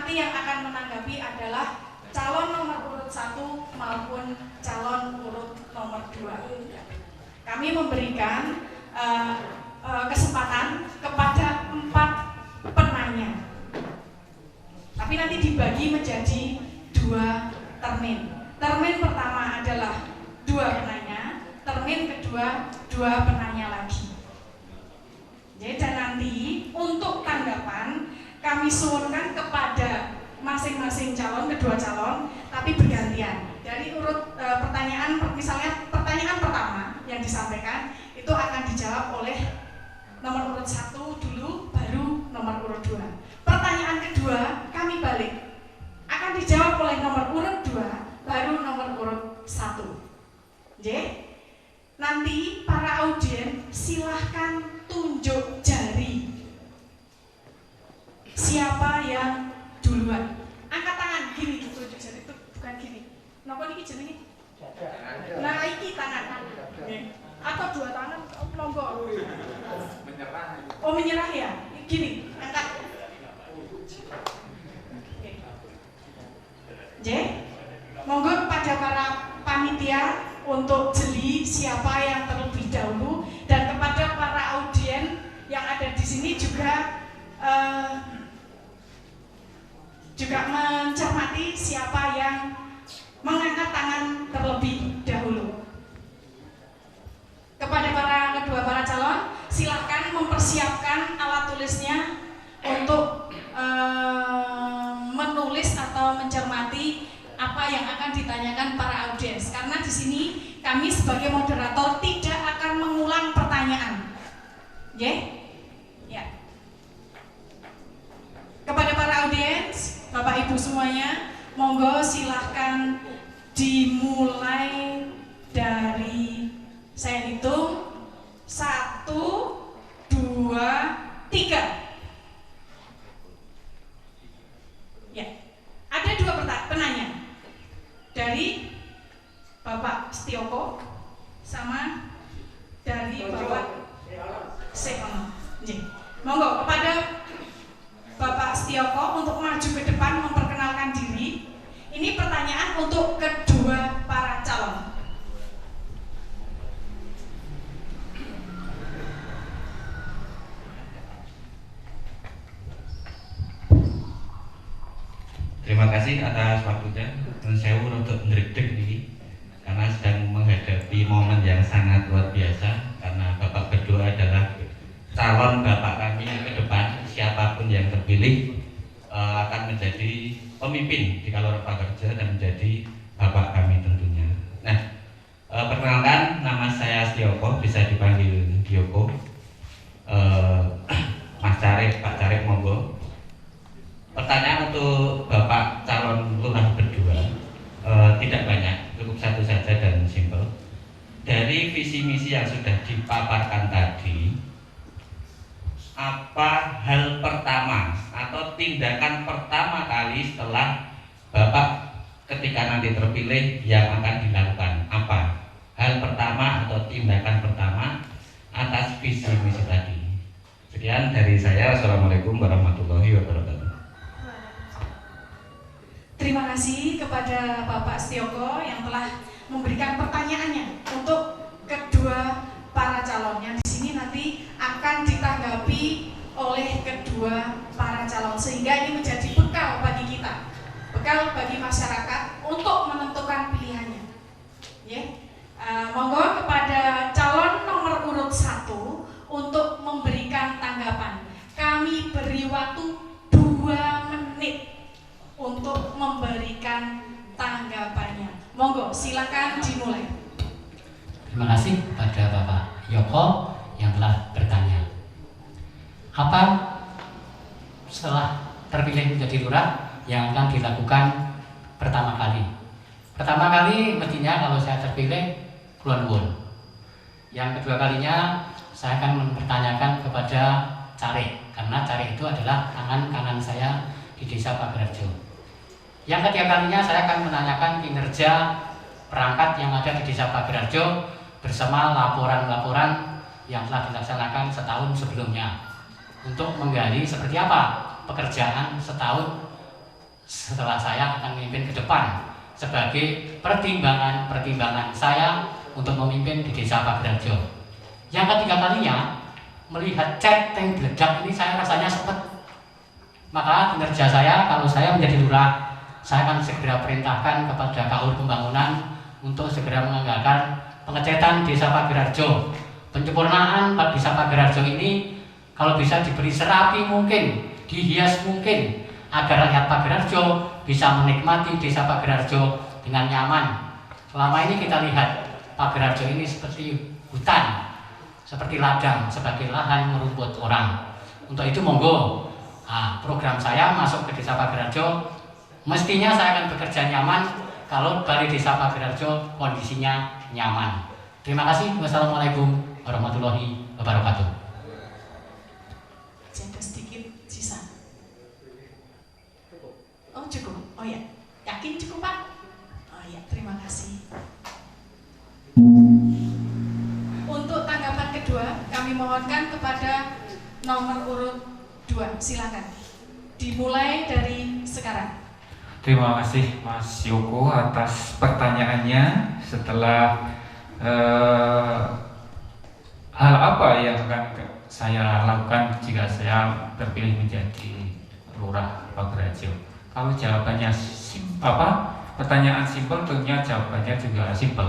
nanti yang akan menanggapi adalah calon nomor urut 1 maupun calon urut nomor 2. Kami memberikan kesempatan kepada 4 penanya. Tapi nanti dibagi menjadi 2 termin. Termin pertama adalah 2 penanya, termin kedua 2 penanya lagi. Jadi dan nanti untuk tanggapan kami suwunkan kepada masing-masing calon, kedua calon, tapi bergantian. Dari urut pertanyaan, misalnya pertanyaan pertama yang disampaikan itu akan dijawab oleh nomor urut 1 dulu, baru nomor urut 2. Pertanyaan kedua kami balik, akan dijawab oleh nomor urut 2, baru nomor urut 1. Jadi nanti para audien silahkan tunjuk jari siapa yang duluan. Angkat tangan gini, tunjuk jari itu bukan gini. Napa niki jenenge? Nah, iki tangan. Atau 2 tangan monggo. Menyerah. Oh, menyerah ya? Gini, angkat. J. Monggo kepada para panitia untuk jeli siapa yang terlebih dahulu, dan kepada para audien yang ada di sini juga mencermati siapa yang mengangkat tangan terlebih dahulu. Kepada kedua para calon, silahkan mempersiapkan alat tulisnya untuk menulis atau mencermati apa yang akan ditanyakan para audiens. Karena di sini kami sebagai moderator tidak akan mengulang pertanyaan. Ya. Kepada para audiens, Bapak Ibu semuanya, monggo silahkan dimulai dari saya hitung 1, 2, 3. Ya, ada 2 penanya dari Bapak Setioko sama dari Bapak Sekono. Monggo kepada Bapak Setioko untuk maju ke depan memperkenalkan diri. Ini pertanyaan untuk kedua para calon. Terima kasih atas waktunya. Saya untuk ndredeg ini karena sedang menghadapi momen yang sangat luar biasa, karena Bapak berdua adalah calon Bapak kami ke depan. Siapapun yang terpilih akan menjadi pemimpin di Kaloro Prakerja dan menjadi Bapak kami tentunya. Nah, perkenalkan, nama saya Setioko, bisa dipanggil Gioko. Mas Carek, Pak Carek, monggo. Pertanyaan untuk Bapak calon lurah berdua tidak banyak, cukup 1 saja dan simpel. Dari visi misi yang sudah dipaparkan tadi, apa hal pertama atau tindakan pertama kali setelah Bapak ketika nanti terpilih yang akan dilakukan? Apa hal pertama atau tindakan pertama atas visi misi tadi? Sekian dari saya. Assalamualaikum warahmatullahi wabarakatuh. Terima kasih kepada Bapak Setioko yang telah memberikan pertanyaannya untuk kedua para calon yang di sini nanti akan ditanggapi oleh kedua para calon, sehingga ini menjadi bekal bagi kita, bekal bagi masyarakat untuk menentukan pilihannya. Monggo kepada calon nomor urut 1 untuk memberikan tanggapan. Kami beri waktu 2 menit untuk memberikan tanggapannya. Monggo, silakan dimulai. Terima kasih kepada Bapak Yoko yang telah bertanya. Apa setelah terpilih menjadi lurah yang akan dilakukan pertama kali? Pertama kali mestinya kalau saya terpilih kulon wun. Yang kedua kalinya saya akan mempertanyakan kepada Carek, karena Carek itu adalah tangan kanan saya di Desa Pagerarjo. Yang ketiga kalinya saya akan menanyakan kinerja perangkat yang ada di Desa Pagerarjo bersama laporan-laporan yang telah dilaksanakan setahun sebelumnya untuk menggali seperti apa pekerjaan setahun setelah saya akan memimpin ke depan sebagai pertimbangan saya untuk memimpin di Desa Pagerarjo. Yang ketiga kalinya melihat chat yang beledak ini saya rasanya sepet. Maka kinerja saya kalau saya menjadi lurah, saya akan segera perintahkan kepada Kaur Pembangunan untuk segera menganggarkan pengecetan Desa Pagerarjo. Penyempurnaan Desa Pagerarjo ini kalau bisa diberi serapi mungkin, dihias mungkin, agar rakyat Pagerarjo bisa menikmati Desa Pagerarjo dengan nyaman. Selama ini kita lihat Pagerarjo ini seperti hutan, seperti ladang, sebagai lahan merumput orang. Untuk itu monggo, program saya masuk ke Desa Pagerarjo, mestinya saya akan bekerja nyaman kalau Balai Desa Pagerarjo kondisinya nyaman. Terima kasih. Wassalamualaikum warahmatullahi wabarakatuh. Jaga sedikit sisa. Oh cukup. Oh ya, yakin cukup Pak? Oh ya, terima kasih. Untuk tanggapan kedua, kami mohonkan kepada nomor urut 2, silakan. Dimulai dari sekarang. Terima kasih Mas Yoko atas pertanyaannya. Setelah hal apa yang akan saya lakukan jika saya terpilih menjadi lurah Pagerarjo? Kalau jawabannya pertanyaan simpel, tentunya jawabannya juga simpel.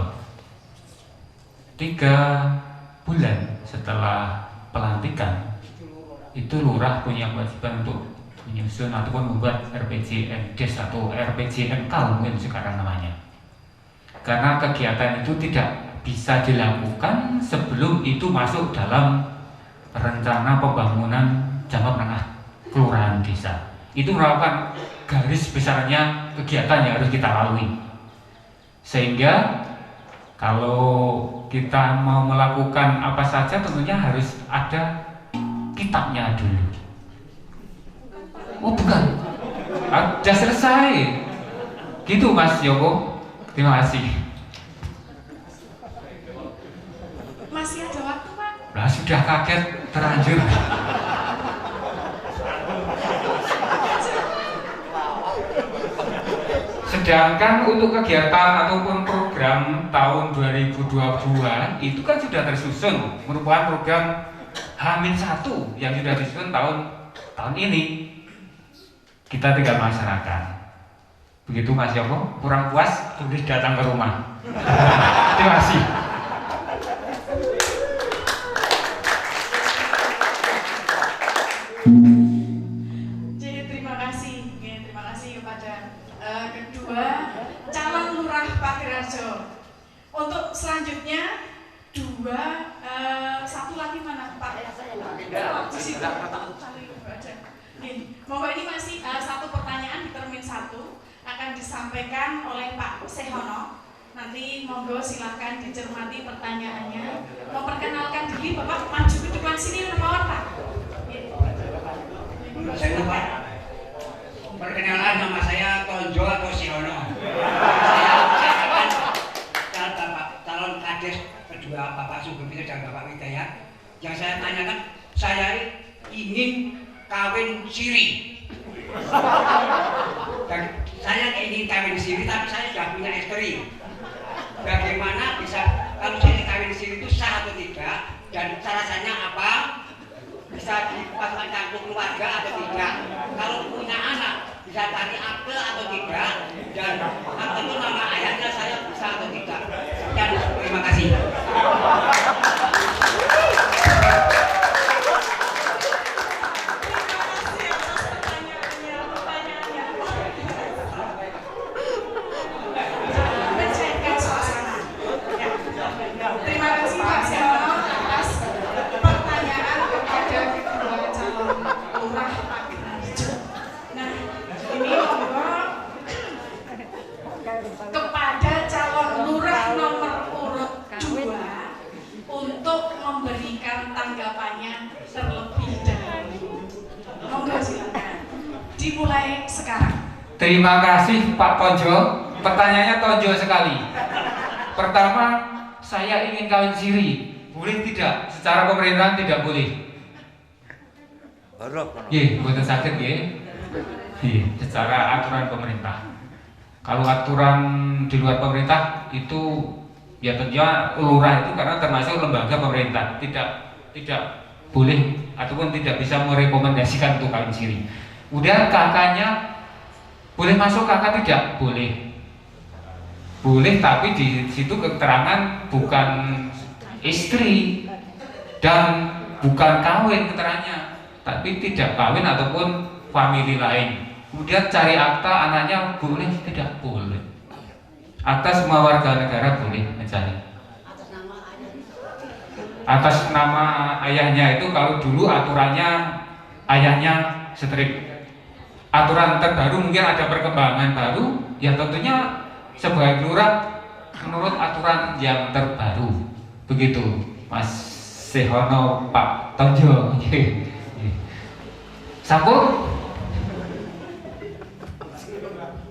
3 bulan setelah pelantikan itu lurah punya kewajiban untuk menyusun ataupun membuat RPJMdes atau RPJMK mungkin sekarang namanya. Karena kegiatan itu tidak bisa dilakukan sebelum itu masuk dalam rencana pembangunan jangka menengah kelurahan desa. Itu merupakan garis besarnya kegiatan yang harus kita lalui. Sehingga kalau kita mau melakukan apa saja tentunya harus ada kitabnya dulu. Oh bukan, sudah selesai. Gitu Mas Yoko. Terima kasih. Masih ada waktu Pak? Nah, sudah kaget terlanjur. Sedangkan untuk kegiatan ataupun program tahun 2022 itu kan sudah tersusun, merupakan program H-1 yang sudah disusun tahun ini. Kita tinggal masyarakat. Begitu Mas Yoko, kurang puas boleh datang ke rumah. Terima kasih. Jadi terima kasih kepada kedua calon lurah Pagerarjo. Untuk selanjutnya satu lagi mana Pak? Di situ. Monggo ini masih satu pertanyaan di termin 1 akan disampaikan oleh Pak Sehono. Nanti monggo silakan dicermati pertanyaannya. Memperkenalkan diri Bapak, maju ke depan sini mohon Pak. Saya lupa. Perkenalan, nama saya Tonjo atau Siono. Saya akan calon kades kedua Bapak Sugeng dan Bapak Widayat. Yang saya tanyakan, saya ingin kawin siri. Dan saya ingin kawin siri, tapi saya sudah punya istri. Bagaimana bisa kalau saya kawin siri itu sah atau tidak? Dan syaratnya apa? Bisa dipasangkan kartu keluarga atau tidak? Kalau punya anak bisa cari akte atau tidak? Dan akte itu nama ayahnya saya bisa atau tidak? Dan terima kasih. Kepada calon lurah nomor urut 2 untuk memberikan tanggapannya terlebih dahulu. Monggo silakan. Dimulai sekarang. Terima kasih Pak Tonjo. Pertanyaannya tonjo sekali. Pertama, saya ingin kawin siri. Boleh tidak? Secara pemerintahan tidak boleh. Ye, bukan sakit ya. Iya, secara aturan pemerintah. Kalau aturan di luar pemerintah itu ya tentunya lurah itu karena termasuk lembaga pemerintah, tidak boleh ataupun tidak bisa merekomendasikan untuk kawin siri. Kemudian kakaknya boleh masuk, kakak tidak boleh. Boleh, tapi di situ keterangan bukan istri dan bukan kawin keterangannya, tapi tidak kawin ataupun famili lain. Kemudian cari akta anaknya boleh, tidak boleh. Akta semua warga negara boleh mencari. Atas nama ayahnya itu kalau dulu aturannya ayahnya setrik. Aturan terbaru mungkin ada perkembangan baru, ya tentunya sebagai lurah menurut aturan yang terbaru. Begitu, Mas Sehono, Pak Tonjo. Sampun?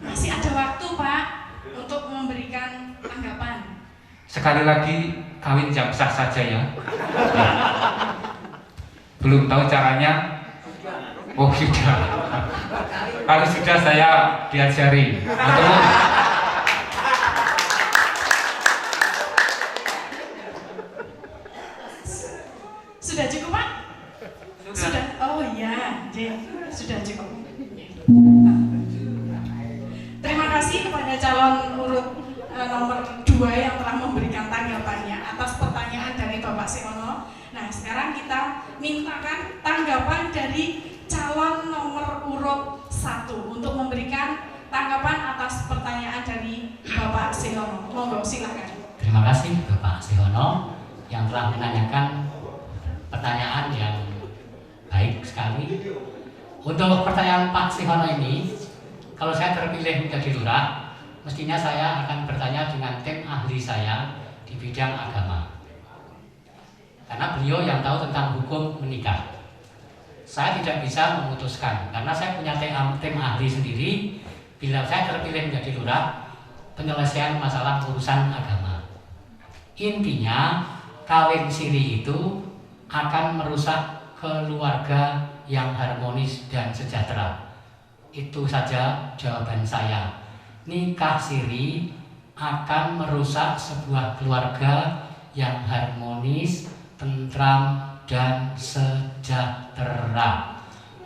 Masih ada waktu, Pak, untuk memberikan tanggapan. Sekali lagi, kawin jam sah saja ya. Belum tahu caranya? Oh sudah. Kalau sudah saya diajari. Sudah cukup, Pak? Sudah. Oh iya, sudah cukup. Terima kasih kepada calon urut nomor 2 yang telah memberikan tanggapannya atas pertanyaan dari Bapak Sehono. Nah, sekarang kita mintakan tanggapan dari calon nomor urut 1 untuk memberikan tanggapan atas pertanyaan dari Bapak Sehono. Monggo, silakan. Terima kasih Bapak Sehono yang telah menanyakan pertanyaan yang baik sekali. Untuk pertanyaan Pak Sehono ini, kalau saya terpilih menjadi lurah, mestinya saya akan bertanya dengan tim ahli saya di bidang agama. Karena beliau yang tahu tentang hukum menikah. Saya tidak bisa memutuskan, karena saya punya tim ahli sendiri. Bila saya terpilih menjadi lurah, penyelesaian masalah urusan agama. Intinya, kawin siri itu akan merusak keluarga yang harmonis dan sejahtera. Itu saja jawaban saya. Nikah siri akan merusak sebuah keluarga yang harmonis, tentram, dan sejahtera.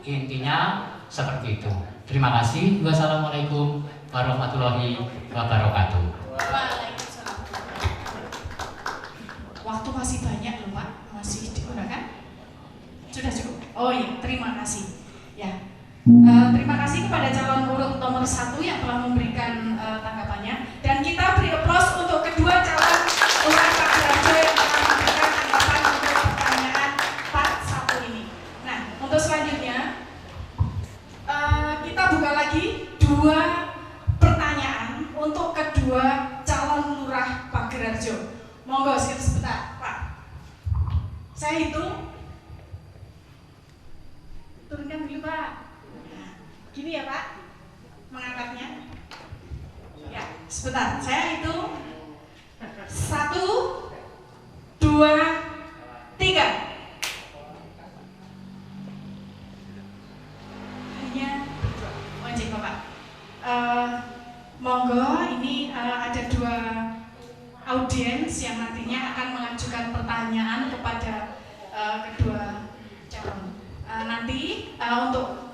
Intinya seperti itu. Terima kasih. Wassalamualaikum warahmatullahi wabarakatuh. Waalaikumsalam. Waktu masih banyak loh, Pak. Masih digunakan? Sudah cukup. Oh iya, terima kasih. Ya. Terima kasih kepada calon urut nomor 1 yang telah memberikan tanggapannya, dan kita beri aplaus untuk kedua calon urut Pak Suharjo yang telah memberikan tanggapan untuk pertanyaan part 1 ini. Nah, untuk selanjutnya kita buka lagi 2 pertanyaan untuk kedua calon lurah Pak Gerarjo. Monggo sebentar, Pak. Saya hitung. Turunkan dulu, Pak. Gini ya, Pak, mengangkatnya. Ya, sebentar. Saya hitung 1, 2, 3. Hanya wajib, Bapak. Monggo, ini ada 2 audiens yang nantinya akan mengajukan pertanyaan kepada kedua calon. Nanti untuk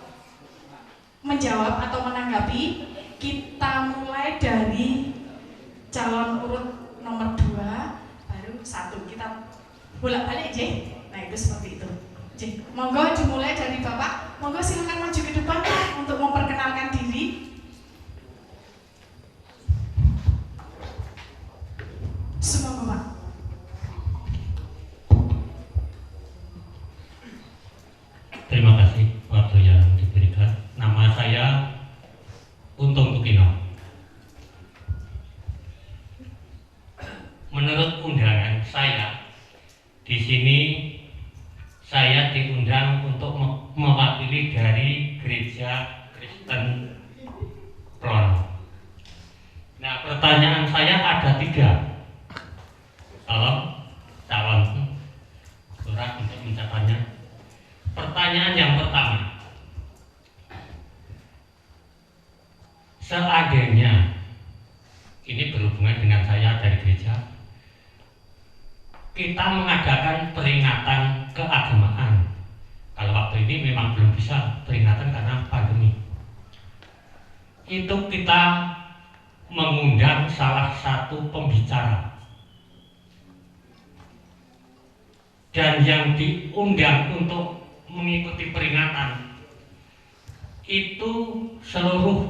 menjawab atau menanggapi, kita mulai dari calon urut nomor 2 baru 1. Kita bolak-balik, J. Nah, itu seperti itu. J. Monggo dimulai dari Bapak. Monggo silakan maju ke depan, Pak, untuk memperkenalkan diri. Semoga, Pak. Terima kasih waktu yang diberikan. Nama saya Untung Tukino. Menurut undangan saya, di sini saya diundang untuk mewakili dari Gereja Kristen Plono. Nah, pertanyaan saya ada 3. Tolong calon lurah untuk mencatatnya. Pertanyaan yang pertama, seandainya ini berhubungan dengan saya dari gereja, kita mengadakan peringatan keagamaan. Kalau waktu ini memang belum bisa peringatan karena pandemi. Itu kita mengundang salah satu pembicara. Dan yang diundang untuk mengikuti peringatan itu seluruh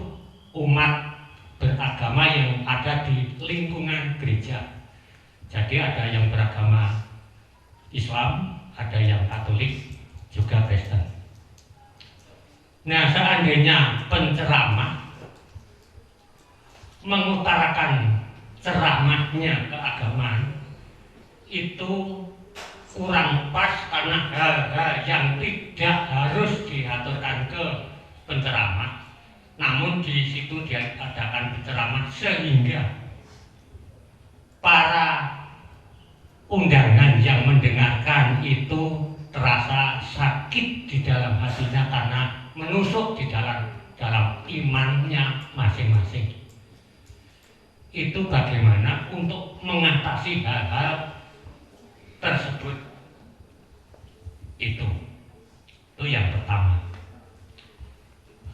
umat beragama yang ada di lingkungan gereja. Jadi ada yang beragama Islam, ada yang Katolik, juga Kristen. Nah, seandainya penceramah mengutarakan ceramahnya keagamaan itu kurang pas karena hal-hal yang tidak harus diaturkan ke penceramah, namun di situ diadakan penceramah sehingga para undangan yang mendengarkan itu terasa sakit di dalam hatinya karena menusuk di dalam imannya masing-masing. Itu bagaimana untuk mengatasi hal-hal tersebut. Itu yang pertama.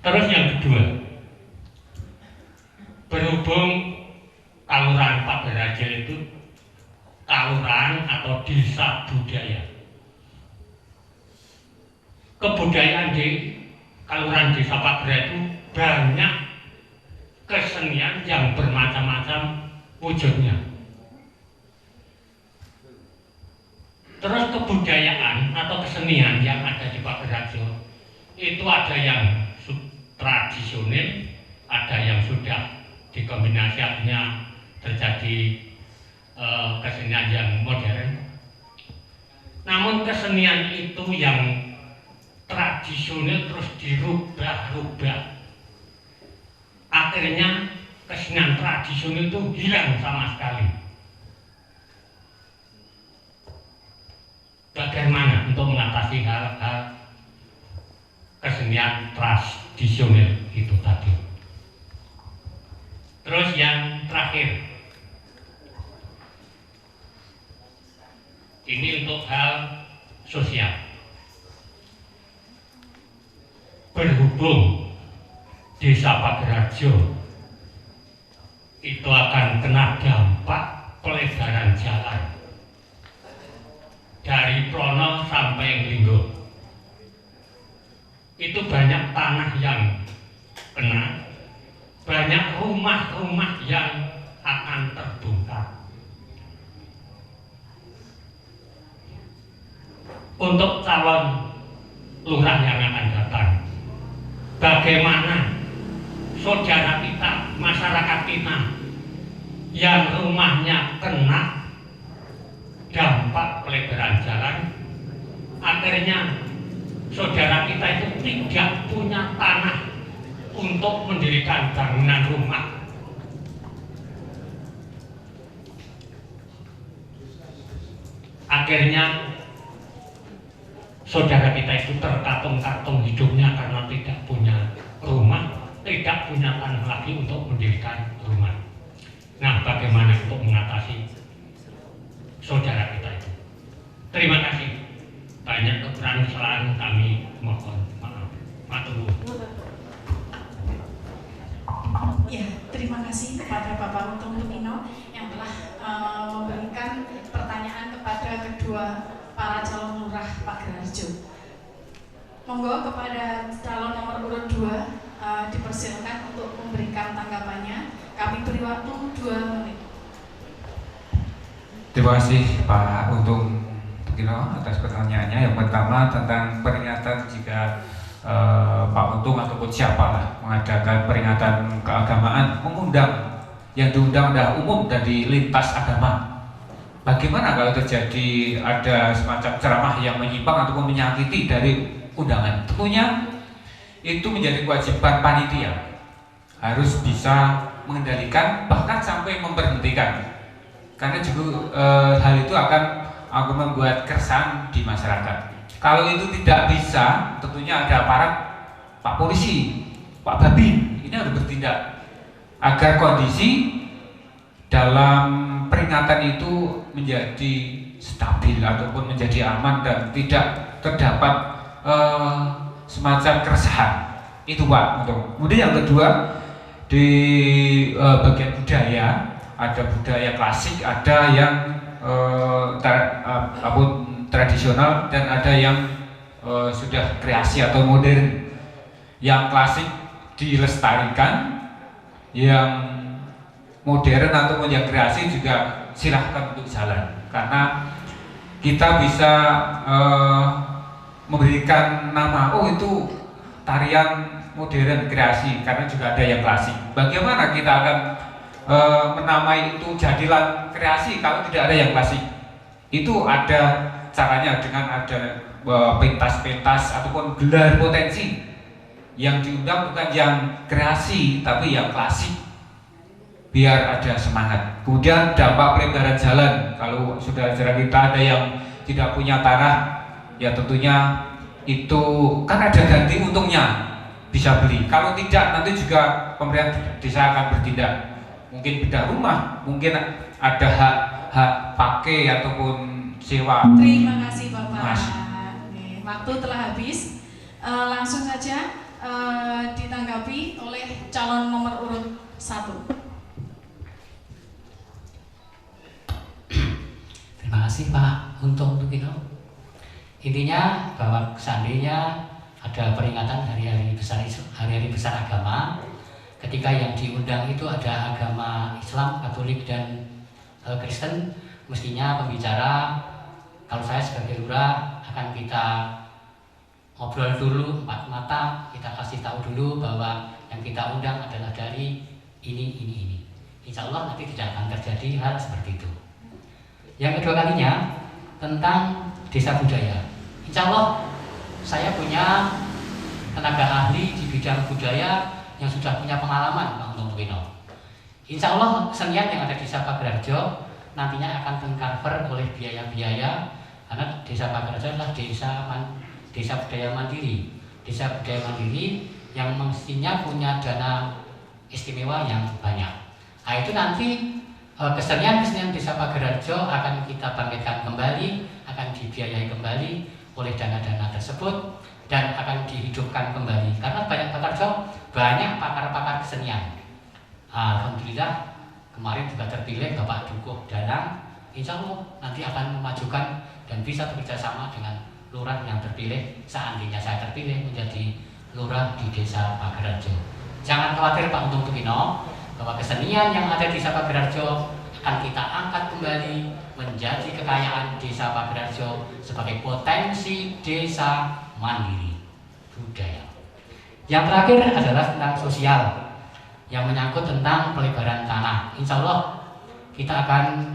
Terus yang kedua, berhubung Kalurahan Pak Beraja itu kalurahan atau desa budaya. Kebudayaan di Kalurahan Desa Pagra itu banyak kesenian yang bermacam-macam wujudnya. Terus kebudayaan atau kesenian yang ada di Pagrajo itu ada yang tradisional, ada yang sudah dikombinasinya terjadi kesenian yang modern. Namun kesenian itu yang tradisional terus dirubah-rubah. Akhirnya kesenian tradisional itu hilang sama sekali. Bagaimana untuk mengatasi hal-hal kesenian tradisional itu tadi? Terus yang terakhir, ini untuk hal sosial. Berhubung Desa Pagrajo itu akan kena dampak pelebaran jalan dari Prono sampai Linggo. Itu banyak tanah yang kena, banyak rumah-rumah yang akan terbongkar. Untuk calon lurah yang akan datang, bagaimana saudara kita, masyarakat kita yang rumahnya kena dampak pelebaran jalan, akhirnya saudara kita itu tidak punya tanah untuk mendirikan bangunan rumah. Akhirnya saudara kita itu terkatung-katung hidupnya karena tidak punya rumah, tidak punya tanah lagi untuk mendirikan rumah. Nah, bagaimana untuk mengatasi saudara kita itu? Terima kasih. Banyak kekurangan kesalahan kami mohon maaf. Matur nuwun. Ya, terima kasih kepada Bapak Untung Lumino yang telah memberikan pertanyaan kepada kedua para calon lurah Pagrajo. Monggo kepada calon nomor urut 2 dipersilakan untuk memberikan tanggapannya. Kami beri waktu 2 menit. Terima kasih Pak Untung Lumino atas pertanyaannya. Yang pertama tentang peringatan jika Pak Untung ataupun siapalah mengadakan peringatan keagamaan, mengundang yang diundang adalah umum dari lintas agama. Bagaimana kalau terjadi ada semacam ceramah yang menyimpang ataupun menyakiti dari undangan? Tentunya itu menjadi kewajiban panitia, harus bisa mengendalikan bahkan sampai memberhentikan, karena juga hal itu akan membuat keresahan di masyarakat. Kalau itu tidak bisa, tentunya ada aparat, Pak Polisi, Pak Babin, ini harus bertindak agar kondisi dalam peringatan itu menjadi stabil ataupun menjadi aman dan tidak terdapat semacam keresahan. Itu Pak. Kemudian yang kedua, di bagian budaya, ada budaya klasik, ada yang tradisional, dan ada yang sudah kreasi atau modern. Yang klasik dilestarikan, yang modern ataupun yang kreasi juga silahkan untuk jalan, karena kita bisa memberikan nama, oh itu tarian modern kreasi, karena juga ada yang klasik. Bagaimana kita akan menamai itu jadilan kreasi kalau tidak ada yang klasik? Itu ada caranya dengan ada pentas-pentas ataupun gelar potensi yang diundang bukan yang kreasi tapi yang klasik, biar ada semangat. Kemudian dampak pelebaran jalan, kalau saudara-saudara kita ada yang tidak punya tanah, ya tentunya itu kan ada ganti untungnya, bisa beli. Kalau tidak, nanti juga pemerintah desa akan bertindak, mungkin bedah rumah, mungkin ada hak pakai ataupun sewa. Terima kasih Bapak. Mas. Waktu telah habis, langsung saja ditanggapi oleh calon nomor urut 1. Terima kasih Pak Untung Tukino. Intinya bahwa seandainya ada peringatan hari-hari besar agama, ketika yang diundang itu ada agama Islam, Katolik, dan Kristen, mestinya pembicara, kalau saya sebagai lurah, akan kita ngobrol dulu 4 mata, kita kasih tahu dulu bahwa yang kita undang adalah dari ini. Insya Allah nanti tidak akan terjadi hal seperti itu. Yang kedua kalinya tentang desa budaya. Insya Allah saya punya tenaga ahli di bidang budaya yang sudah punya pengalaman Pak Untung Tukino. Insya Allah kesenian yang ada di Desa Pagerarjo nantinya akan tercover oleh biaya-biaya, karena Desa Pagerarjo adalah desa budaya mandiri. Desa budaya mandiri yang mestinya punya dana istimewa yang banyak. Nah itu nanti kesenian Desa Pagerarjo akan kita bangkitkan kembali, akan dibiayai kembali oleh dana-dana tersebut dan akan dihidupkan kembali, karena banyak pakar-pakar kesenian. Alhamdulillah kemarin juga terpilih Bapak Dukuh Danang, insya Allah nanti akan memajukan dan bisa bekerja sama dengan lurah yang terpilih seandainya saya terpilih menjadi lurah di Desa Pagerarjo. Jangan khawatir Pak Untung Tukino, bahwa kesenian yang ada di Desa Pagerarjo akan kita angkat kembali menjadi kekayaan Desa Pagerarjo sebagai potensi desa mandiri budaya. Yang terakhir adalah tentang sosial yang menyangkut tentang pelebaran tanah. Insya Allah kita akan,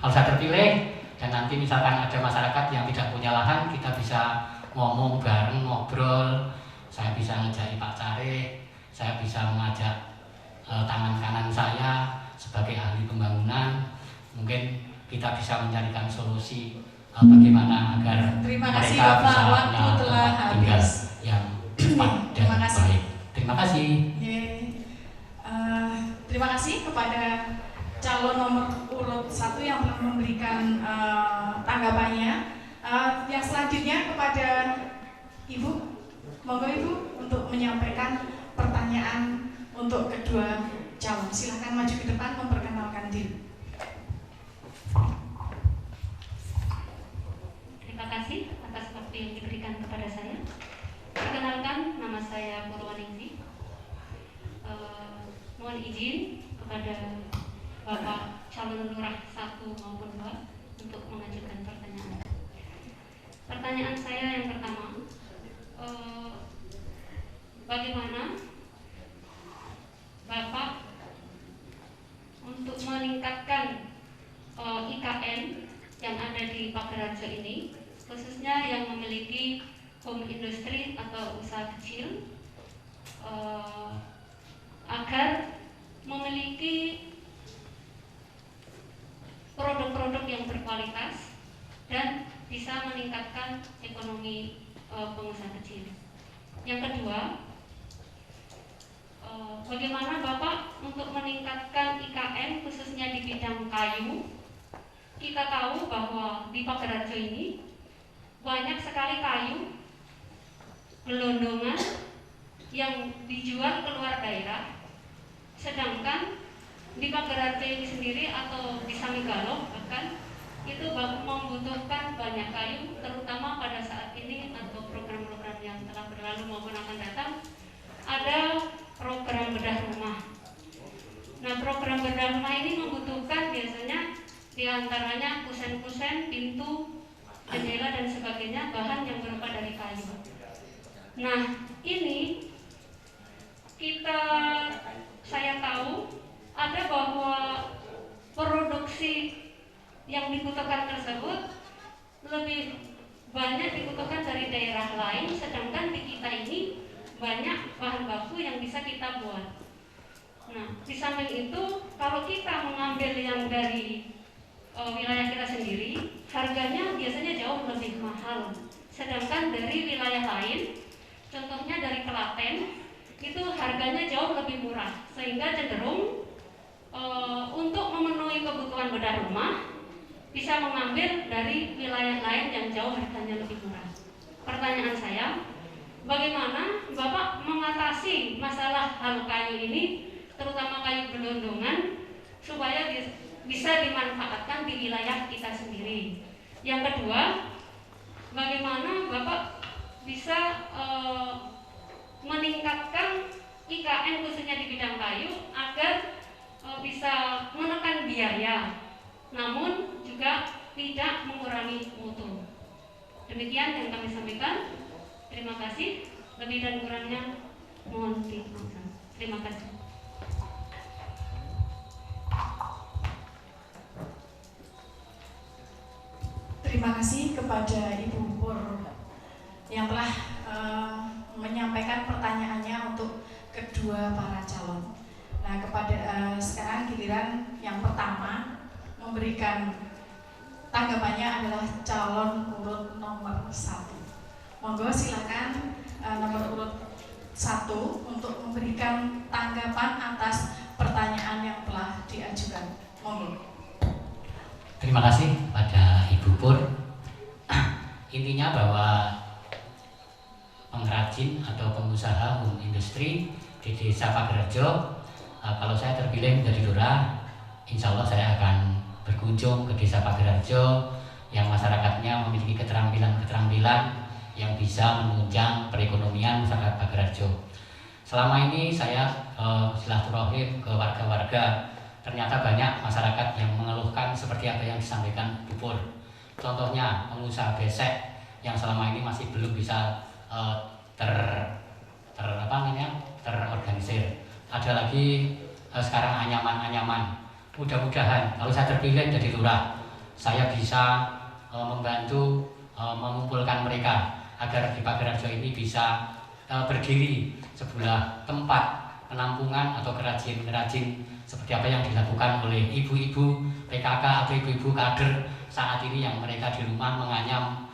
kalau saya terpilih dan nanti misalkan ada masyarakat yang tidak punya lahan, kita bisa ngomong bareng, ngobrol. Saya bisa ngajari Pak Care, saya bisa mengajak tangan kanan saya sebagai ahli pembangunan. Mungkin kita bisa mencarikan solusi bagaimana agar Terima kasih mereka Bapak, bisa waktu punya telah tempat tinggal habis. yang cepat dan Terima kasih. baik. Terima kasih. Terima kasih kepada calon nomor urut 1 yang telah memberikan tanggapannya. Yang selanjutnya kepada Ibu, monggo Ibu untuk menyampaikan pertanyaan untuk kedua calon. Silakan maju ke depan memperkenalkan diri. Terima kasih atas waktu yang diberikan kepada saya. Perkenalkan, nama saya Purwaningsih. Mohon izin kepada Bapak calon lurah 1 maupun 2 untuk mengajukan pertanyaan. Pertanyaan saya yang pertama, bagaimana Bapak untuk meningkatkan IKN yang ada di Pagerarjo ini, khususnya yang memiliki home industry atau usaha kecil, agar memiliki produk-produk yang berkualitas dan bisa meningkatkan ekonomi pengusaha kecil. Yang kedua, bagaimana Bapak meningkatkan IKN khususnya di bidang kayu. Kita tahu bahwa di Pagerarjo ini banyak sekali kayu gelondongan yang dijual keluar daerah, sedangkan di Pagerarjo ini sendiri atau di Samigalo bahkan itu membutuhkan banyak kayu, terutama pada saat ini atau program-program yang telah berlalu maupun akan datang, ada program bedah rumah. Nah, program bedah rumah ini membutuhkan biasanya diantaranya kusen-kusen, pintu, jendela dan sebagainya bahan yang berupa dari kayu. Nah, ini saya tahu ada bahwa produksi yang dibutuhkan tersebut lebih banyak dibutuhkan dari daerah lain, sedangkan di kita ini banyak bahan baku yang bisa kita buat. Nah, di samping itu kalau kita mengambil yang dari wilayah kita sendiri, harganya biasanya jauh lebih mahal. Sedangkan dari wilayah lain, contohnya dari Klaten, itu harganya jauh lebih murah, sehingga cenderung untuk memenuhi kebutuhan bedah rumah bisa mengambil dari wilayah lain yang jauh harganya lebih murah. Pertanyaan saya, bagaimana Bapak mengatasi masalah hal kayu ini, terutama kayu gelondongan, supaya bisa dimanfaatkan di wilayah kita sendiri? Yang kedua, bagaimana Bapak bisa meningkatkan IKN khususnya di bidang kayu agar bisa menekan biaya, namun juga tidak mengurangi mutu. Demikian yang kami sampaikan. Terima kasih. Lebih dan kurangnya mohon dimaafkan. Terima kasih. Terima kasih kepada Ibu Pur yang telah menyampaikan pertanyaannya untuk kedua para calon. Nah, sekarang giliran yang pertama memberikan tanggapannya adalah calon urut nomor 1. Monggo silakan nomor urut 1 untuk memberikan tanggapan atas pertanyaan yang telah diajukan. Monggo. Terima kasih pada Ibu Pur. Intinya bahwa pengrajin atau pengusaha home industri di Desa Pagerarjo, kalau saya terpilih menjadi lurah, insya Allah saya akan berkunjung ke Desa Pagerarjo yang masyarakatnya memiliki keterampilan-keterampilan yang bisa menunjang perekonomian masyarakat Pagerarjo. Selama ini saya silaturahim ke warga-warga, ternyata banyak masyarakat yang mengeluhkan seperti apa yang disampaikan Bu Pur. Contohnya pengusaha besek yang selama ini masih belum bisa terorganisir. Ada lagi sekarang anyaman-anyaman. Mudah-mudahan kalau saya terpilih jadi lurah, saya bisa membantu mengumpulkan mereka agar di Pagerarjo ini bisa berdiri sebuah tempat penampungan atau kerajin-kerajin seperti apa yang dilakukan oleh ibu-ibu PKK atau ibu-ibu kader saat ini yang mereka di rumah menganyam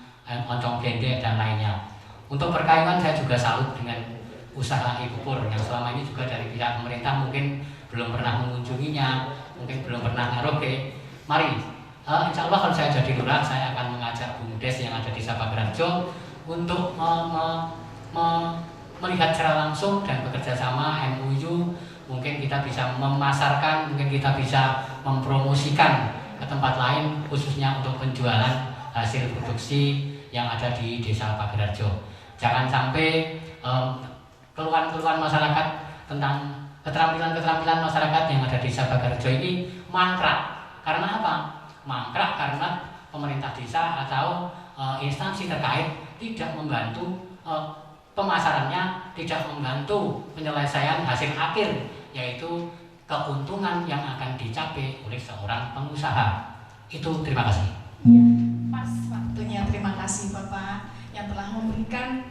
oncom gendek dan lainnya. Untuk perkayuan saya juga salut dengan usaha Ibu Pur yang selama ini juga dari pihak pemerintah mungkin belum pernah mengunjunginya, mungkin belum pernah ngaroge. Mari, insya Allah kalau saya jadi lurah, saya akan mengajak Bu Mudes yang ada di Desa Pagerarjo untuk melihat secara langsung dan bekerja sama MOU. Mungkin kita bisa memasarkan, mungkin kita bisa mempromosikan ke tempat lain khususnya untuk penjualan hasil produksi yang ada di Desa Pagerarjo. Jangan sampai keluhan-keluhan masyarakat tentang keterampilan-keterampilan masyarakat yang ada di Desa Pagerarjo ini mangkrak. Karena apa? Mangkrak karena pemerintah desa atau instansi terkait tidak membantu pemasarannya, tidak membantu penyelesaian hasil akhir, yaitu keuntungan yang akan dicapai oleh seorang pengusaha. Itu terima kasih. Pas waktunya, terima kasih Bapak yang telah memberikan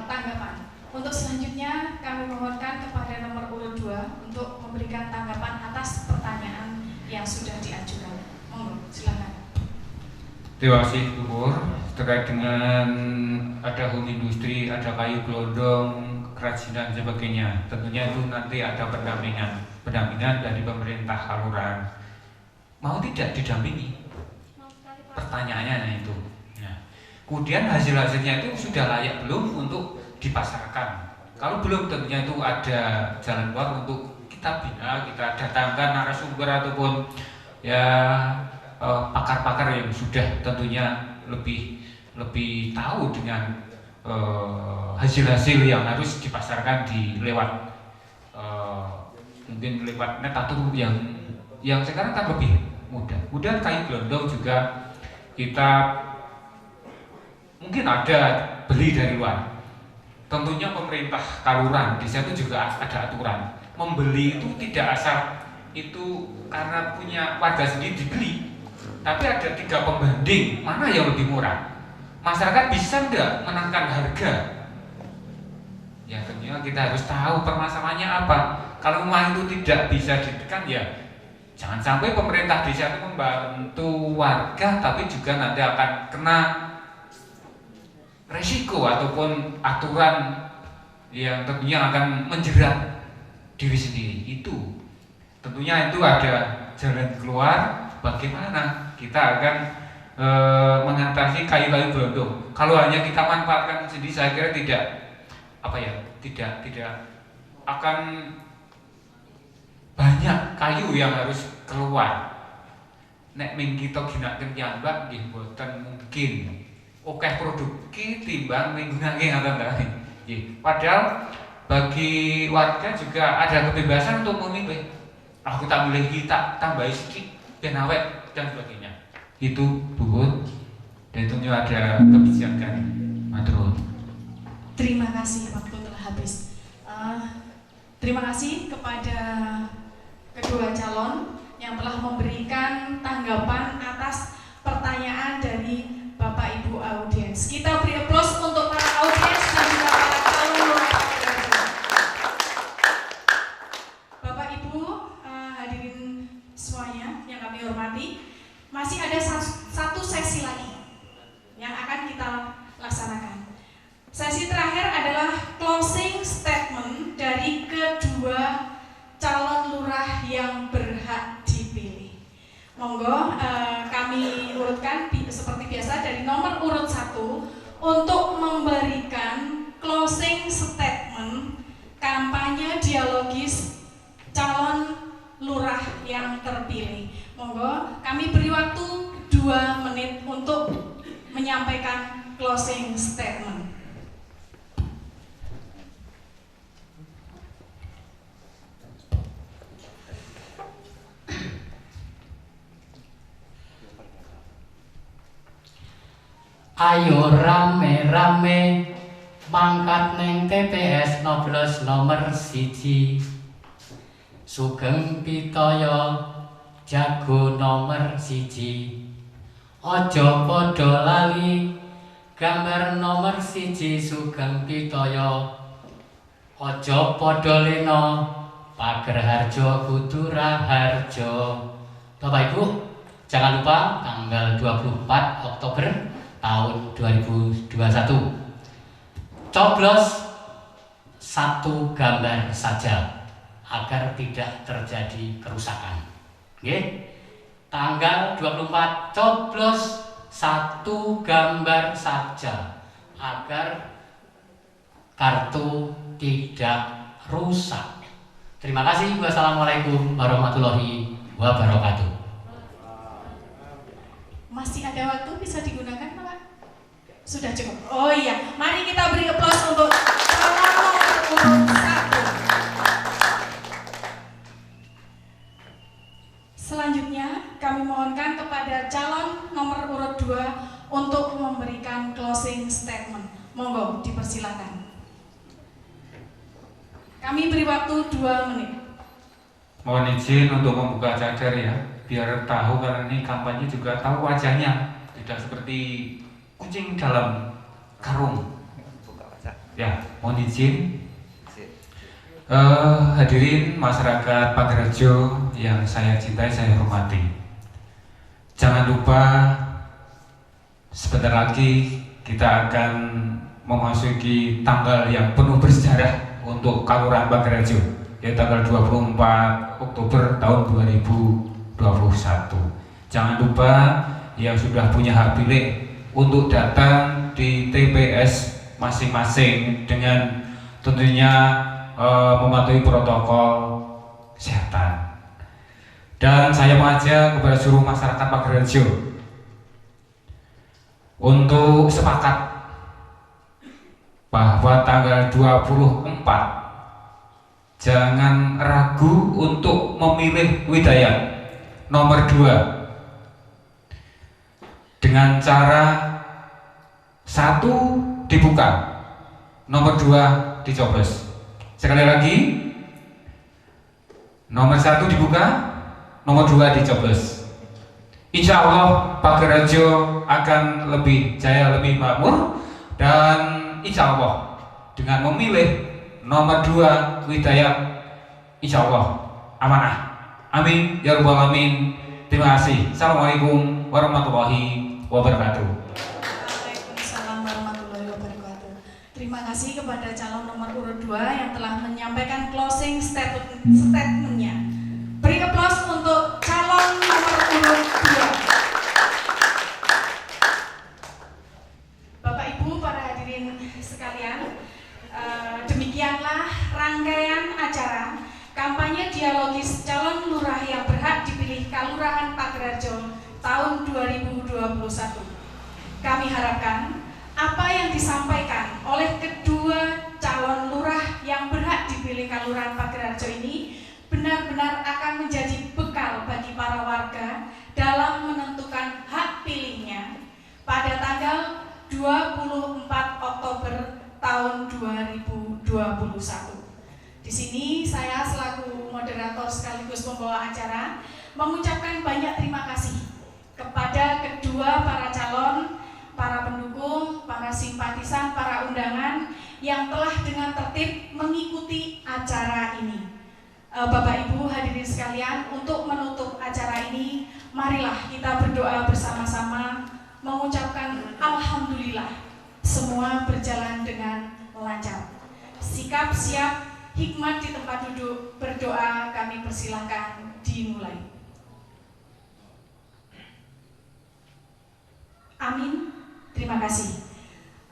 tanggapan. Untuk selanjutnya kami mohonkan kepada nomor urut 2 untuk memberikan tanggapan atas pertanyaan yang sudah diajukan. Monggo, silakan. Terima kasih Bu Pur. Terkait dengan ada home industri, ada kayu gelondong, kerajinan sebagainya. Tentunya itu nanti ada pendampingan dari pemerintah kelurahan. Mau tidak didampingi? Pertanyaannya itu. Ya. Kemudian hasil-hasilnya itu sudah layak belum untuk dipasarkan? Kalau belum, tentunya itu ada jalan keluar untuk kita bina, kita datangkan narasumber ataupun ya pakar-pakar yang sudah tentunya lebih tahu dengan hasil-hasil yang harus dipasarkan di lewat mungkin lewat net atau yang sekarang kan lebih mudah. Kemudian kayu gelondong juga kita mungkin ada beli dari luar. Tentunya pemerintah kelurahan di situ juga ada aturan. Membeli itu tidak asal itu karena punya warga sendiri dibeli, tapi ada 3 pembanding mana yang lebih murah. Masyarakat bisa nggak menangkan harga? Ya tentunya kita harus tahu permasalahannya apa. Kalau memang itu tidak bisa ditekan, ya jangan sampai pemerintah desa itu membantu warga tapi juga nanti akan kena resiko ataupun aturan yang tentunya akan menjerat diri sendiri. Itu tentunya itu ada jalan keluar bagaimana kita akan mengatasi kayu-kayu gelondong. Kalau hanya kita manfaatkan sendiri, saya kira tidak akan banyak kayu yang harus keluar. Nek ming kita ginakaken piyambak nggih boten mungkin. Oke produksi timbang menggunakan ngaten ta. Nggih. Padahal bagi warga juga ada kebebasan untuk memilih. Aku tak milih kita tambahi sedikit ben awet dan sebagainya. Itu Bu. Dan tentunya ada kebijakan. Matur. Terima kasih, waktu telah habis. Terima kasih kepada kedua calon yang telah memberikan tanggapan atas pertanyaan dari Bapak Ibu audiens. Kita beri aplaus untuk para audiens dan juga para calon. Bapak Ibu hadirin semuanya yang kami hormati, masih ada satu sesi lagi yang akan kita laksanakan. Sesi terakhir adalah closing statement dari kedua calon lurah yang berhak dipilih. Monggo kami urutkan seperti biasa dari nomor urut 1 untuk memberikan closing statement kampanye dialogis calon lurah yang terpilih. Monggo kami beri waktu 2 menit untuk menyampaikan closing statement. Ayo rame-rame mangkat neng TPS Noblos nomor 1. Sugeng Pitaya jago nomor 1. Ojo podo lali gambar nomor 1 Sugeng Pitaya. Ojo podo leno pager harjo kudu raharjo. Bapak Ibu, jangan lupa tanggal 24 Oktober tahun 2021 coblos 1 gambar saja agar tidak terjadi kerusakan. Oke? Tanggal 24 coblos 1 gambar saja agar kartu tidak rusak. Terima kasih. Wassalamualaikum warahmatullahi wabarakatuh. Masih ada waktu bisa digunakan Pak? Sudah cukup. Oh iya, mari kita beri aplaus untuk calon nomor urut 1. Selanjutnya kami mohonkan kepada calon nomor urut 2 untuk memberikan closing statement. Monggo dipersilakan. Kami beri waktu 2 menit. Mohon izin untuk membuka cadar ya, biar tahu karena ini kampanye juga tahu wajahnya, tidak seperti kucing dalam karung. Ya, mohon izin. Hadirin masyarakat Pangerajo yang saya cintai, saya hormati. Jangan lupa sebentar lagi kita akan memasuki tanggal yang penuh bersejarah untuk Kelurahan Pagerarjo, yaitu tanggal 24 Oktober tahun 2021. Jangan lupa yang sudah punya hak pilih untuk datang di TPS masing-masing dengan tentunya mematuhi protokol kesehatan. Dan saya mengajak kepada seluruh masyarakat Pagerarjo untuk sepakat bahwa tanggal 24 jangan ragu untuk memilih Widayat nomor 2 dengan cara 1 dibuka, nomor 2 dicoblos. Sekali lagi, nomor 1 dibuka, nomor 2 dicoblos. Insya Allah Pagerarjo akan lebih jaya, lebih makmur, dan insya Allah dengan memilih nomor 2 Widayat, insya Allah amanah. Amin ya rabbal alamin. Terima kasih. Assalamualaikum warahmatullahi wabarakatuh. Waalaikumsalam warahmatullahi wabarakatuh. Terima kasih kepada calon nomor urut 2 yang telah menyampaikan closing statement-nya. Beri aplaus untuk calon nomor urut 2. Bapak Ibu, para hadirin sekalian, demikianlah rangkaian acara kampanye dialogis calon lurah yang berhak dipilih Kelurahan Pagerarjo tahun 2021. Kami harapkan apa yang disampaikan oleh kedua calon lurah yang berhak dipilih Kelurahan Pagerarjo ini benar-benar akan menjadi bekal bagi para warga dalam menentukan hak pilihnya pada tanggal 24 Oktober tahun 2021. Di sini saya selaku moderator sekaligus pembawa acara mengucapkan banyak terima kasih kepada kedua para calon, para pendukung, para simpatisan, para undangan yang telah dengan tertib mengikuti acara ini. Bapak Ibu hadirin sekalian, untuk menutup acara ini, marilah kita berdoa bersama-sama mengucapkan alhamdulillah semua berjalan dengan lancar. Sikap siap, hikmat di tempat duduk, berdoa kami persilahkan dimulai. Amin. Terima kasih.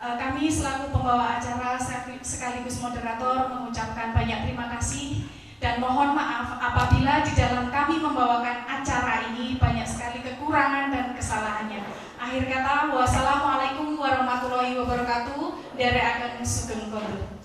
Kami selaku pembawa acara sekaligus moderator mengucapkan banyak terima kasih dan mohon maaf apabila di dalam kami membawakan acara ini banyak sekali kekurangan dan kesalahannya. Akhir kata, wassalamualaikum warahmatullahi wabarakatuh. Derekaken sugeng kondur.